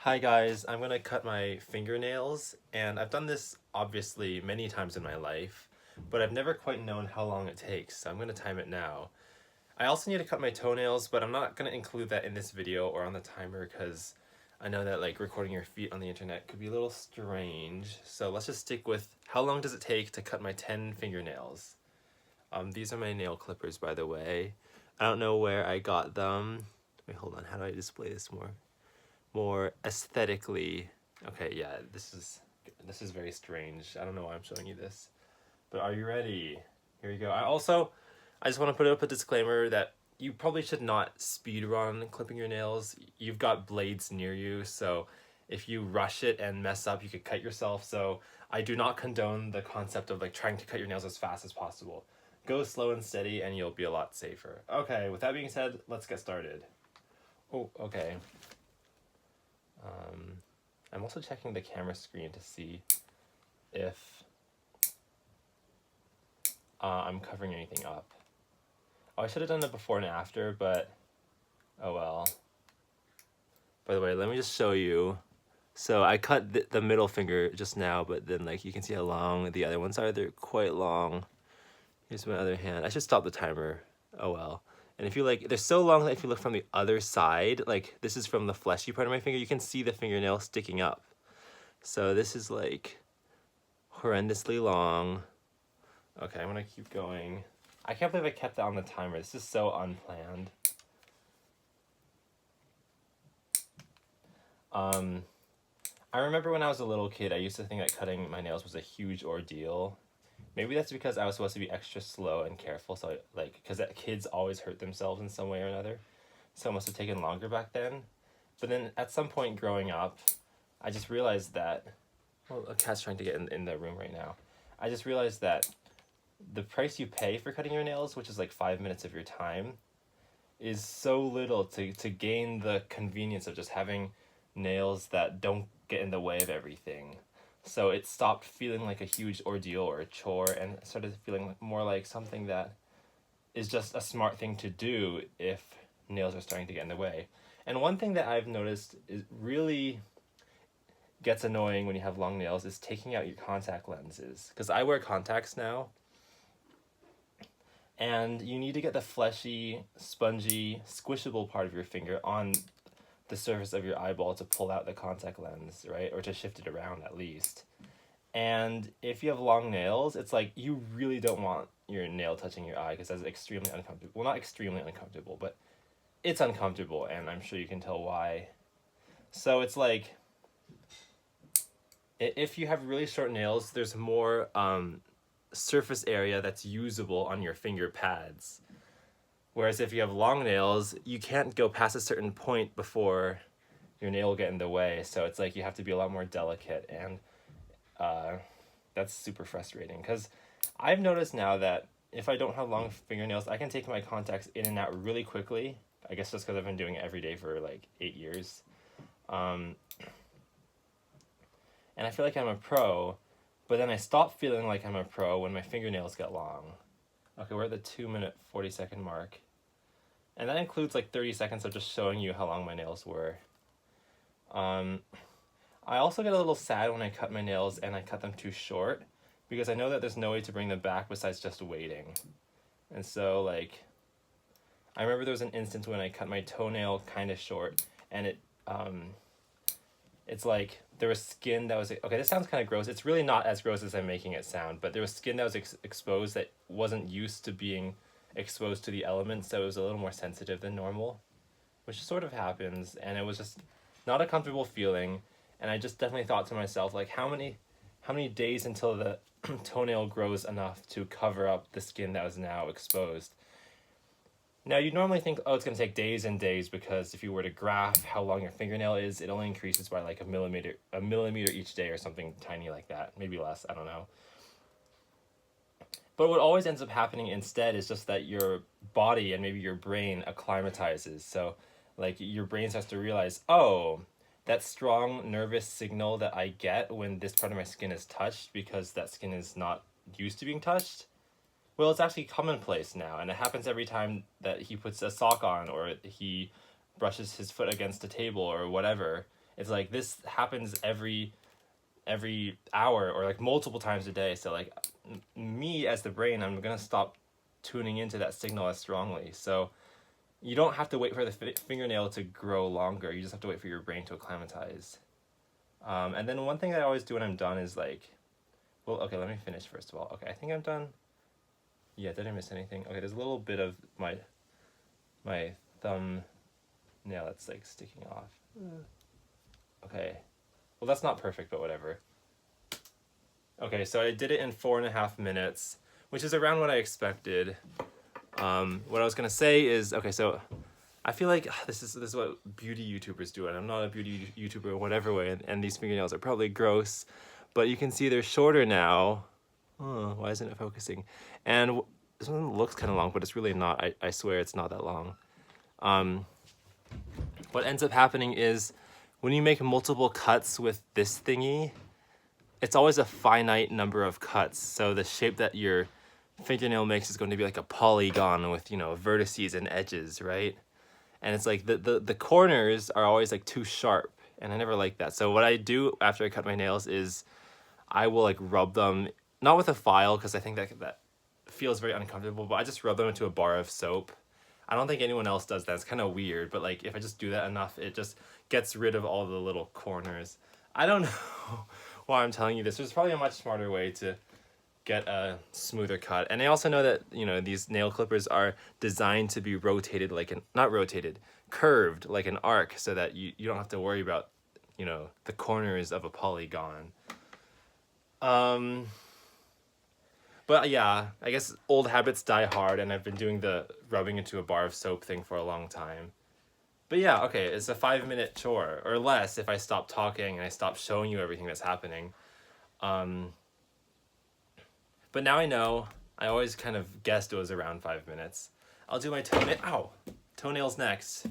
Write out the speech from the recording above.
Hi guys, I'm gonna cut my fingernails, and I've done this obviously many times in my life, but I've never quite known how long it takes, so I'm gonna time it now. I also need to cut my toenails, but I'm not gonna include that in this video or on the timer because I know that like recording your feet on the internet could be a little strange, so let's just stick with how long does it take to cut my 10 fingernails. These are my nail clippers, by the way. I don't know where I got them. Wait, hold on, how do I display this more aesthetically? Okay, yeah, this is very strange. I don't know why I'm showing you this, but are you ready? Here you go. I just want to put up a disclaimer that you probably should not speed run clipping your nails. You've got blades near you, so if you rush it and mess up, you could cut yourself. So I do not condone the concept of like trying to cut your nails as fast as possible. Go slow and steady and you'll be a lot safer. Okay, with that being said, let's get started. Oh, okay. I'm also checking the camera screen to see if I'm covering anything up. Oh, I should have done it before and after, but oh well. By the way, let me just show you. So I cut the middle finger just now, but then like you can see how long the other ones are. They're quite long. Here's my other hand. I should stop the timer. Oh well. And if you like, they're so long that if you look from the other side, like this is from the fleshy part of my finger, you can see the fingernail sticking up. So this is like horrendously long. Okay, I'm gonna keep going. I can't believe I kept that on the timer. This is so unplanned. I remember when I was a little kid, I used to think that cutting my nails was a huge ordeal. Maybe that's because I was supposed to be extra slow and careful, so like, because kids always hurt themselves in some way or another. So it must have taken longer back then. But then at some point growing up, I just realized that, well, a cat's trying to get in the room right now. I just realized that the price you pay for cutting your nails, which is like 5 minutes of your time, is so little to gain the convenience of just having nails that don't get in the way of everything. So it stopped feeling like a huge ordeal or a chore and started feeling more like something that is just a smart thing to do if nails are starting to get in the way. And one thing that I've noticed is really gets annoying when you have long nails is taking out your contact lenses. Because I wear contacts now, and you need to get the fleshy, spongy, squishable part of your finger on the surface of your eyeball to pull out the contact lens, right? Or to shift it around at least. And if you have long nails, it's like you really don't want your nail touching your eye because that's extremely uncomfortable. Well, not extremely uncomfortable, but it's uncomfortable, and I'm sure you can tell why. So it's like, if you have really short nails, there's more surface area that's usable on your finger pads. Whereas if you have long nails, you can't go past a certain point before your nail will get in the way. So it's like you have to be a lot more delicate, and that's super frustrating. Because I've noticed now that if I don't have long fingernails, I can take my contacts in and out really quickly. I guess just because I've been doing it every day for like 8 years. And I feel like I'm a pro, but then I stop feeling like I'm a pro when my fingernails get long. Okay, we're at the 2-minute 40-second mark. And that includes like 30 seconds of just showing you how long my nails were. I also get a little sad when I cut my nails and I cut them too short, because I know that there's no way to bring them back besides just waiting. And so like, I remember there was an instance when I cut my toenail kind of short, and it's like there was skin that was, okay, this sounds kind of gross. It's really not as gross as I'm making it sound, but there was skin that was exposed that wasn't used to being exposed to the elements, so it was a little more sensitive than normal, which sort of happens, and it was just not a comfortable feeling. And I just definitely thought to myself, like, how many days until the toenail grows enough to cover up the skin that was now exposed? Now, you'd normally think, oh, it's going to take days and days, because if you were to graph how long your fingernail is, it only increases by like a millimeter each day or something tiny like that. Maybe less, I don't know. But what always ends up happening instead is just that your body and maybe your brain acclimatizes. So like your brain starts to realize, oh, that strong nervous signal that I get when this part of my skin is touched because that skin is not used to being touched, well, it's actually commonplace now, and it happens every time that he puts a sock on or he brushes his foot against a table or whatever. It's like this happens every hour or like multiple times a day. So like me as the brain, I'm gonna stop tuning into that signal as strongly. So you don't have to wait for the fingernail to grow longer. You just have to wait for your brain to acclimatize. And then one thing I always do when I'm done is like, well, okay, let me finish first of all. Okay, I think I'm done. Yeah, did I miss anything? Okay, there's a little bit of my thumb nail that's like sticking off. Okay, well that's not perfect, but whatever. Okay, so I did it in 4.5 minutes, which is around what I expected. What I was gonna say is, okay, so I feel like this is what beauty YouTubers do, and I'm not a beauty YouTuber in whatever way, and these fingernails are probably gross, but you can see they're shorter now. Oh, why isn't it focusing? And this one looks kind of long, but it's really not. I swear it's not that long. What ends up happening is when you make multiple cuts with this thingy, it's always a finite number of cuts. So the shape that your fingernail makes is going to be like a polygon with, you know, vertices and edges, right? And it's like the corners are always like too sharp, and I never like that. So what I do after I cut my nails is I will like rub them, not with a file because I think that feels very uncomfortable, but I just rub them into a bar of soap. I don't think anyone else does that. It's kind of weird, but like if I just do that enough, it just gets rid of all the little corners. I don't know why I'm telling you this. There's probably a much smarter way to get a smoother cut. And I also know that, you know, these nail clippers are designed to be rotated like an, not rotated, curved like an arc, so that you don't have to worry about, you know, the corners of a polygon. But yeah, I guess old habits die hard, and I've been doing the rubbing into a bar of soap thing for a long time. But yeah, okay, it's a 5-minute chore, or less if I stop talking and I stop showing you everything that's happening. But now I know. I always kind of guessed it was around 5 minutes. I'll do my toenails next.